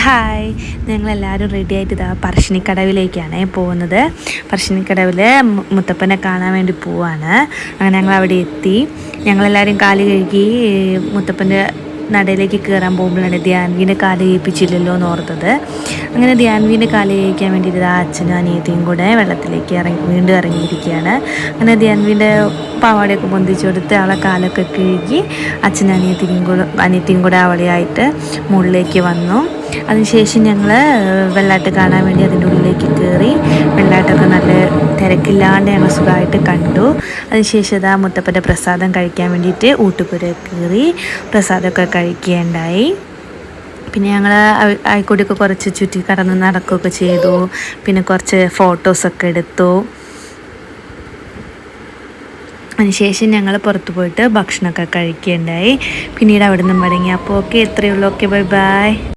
Hi, ഞങ്ങളെല്ലാവരും ready ആയിട്ട് ഇതാ പറശ്ശിനിക്കടവിലേക്കാണ് പോകുന്നത്. പറശ്ശിനിക്കടവിൽ മുത്തപ്പനെ കാണാൻ വേണ്ടി പോവാണ്. അങ്ങനെ ഞങ്ങൾ അവിടെ എത്തി. ഞങ്ങളെല്ലാവരും കാല് കഴുകി മുത്തപ്പൻ്റെ നടയിലേക്ക് കയറാൻ പോകുമ്പോഴാണ് ധ്യാൻവീൻ്റെ കാല് കഴിപ്പിച്ചില്ലല്ലോ എന്ന് ഓർത്തത്. അങ്ങനെ ധ്യാൻവീൻ്റെ കാല് കഴിക്കാൻ വേണ്ടിയിട്ട് ഇതാ അച്ഛനും അനിയത്തിയും കൂടെ വെള്ളത്തിലേക്ക് വീണ്ടും ഇറങ്ങിയിരിക്കുകയാണ്. അങ്ങനെ ധ്യാൻവീൻ്റെ പാവാടയൊക്കെ പൊന്തിച്ച് കൊടുത്ത് അവളെ കാലൊക്കെ കഴുകി അച്ഛനും അനിയത്തിയും കൂടെ അവളെയായിട്ട് മുകളിലേക്ക് വന്നു. അതിനുശേഷം ഞങ്ങൾ വെള്ളാട്ട് കാണാൻ വേണ്ടി അതിൻ്റെ ഉള്ളിലേക്ക് കയറി. വെള്ളാട്ടൊക്കെ നല്ല തിരക്കില്ലാണ്ട് ഞങ്ങൾ സുഖമായിട്ട് കണ്ടു. അതിനുശേഷം ഇതാ മുത്തപ്പൻ്റെ പ്രസാദം കഴിക്കാൻ വേണ്ടിയിട്ട് ഊട്ടുപുര കയറി പ്രസാദമൊക്കെ കഴിക്കുകയുണ്ടായി. പിന്നെ ഞങ്ങൾ ആയിക്കൂടിയൊക്കെ കുറച്ച് ചുറ്റി കടന്ന് നടക്കുകയൊക്കെ ചെയ്തു. പിന്നെ കുറച്ച് ഫോട്ടോസൊക്കെ എടുത്തു. അതിനുശേഷം ഞങ്ങൾ പുറത്ത് പോയിട്ട് ഭക്ഷണമൊക്കെ കഴിക്കുകയുണ്ടായി. പിന്നീട് അവിടെ നിന്ന് മടങ്ങി. അപ്പോൾ ഓക്കെ, എത്രയേ ഉള്ളൂ. Okay, bye bye.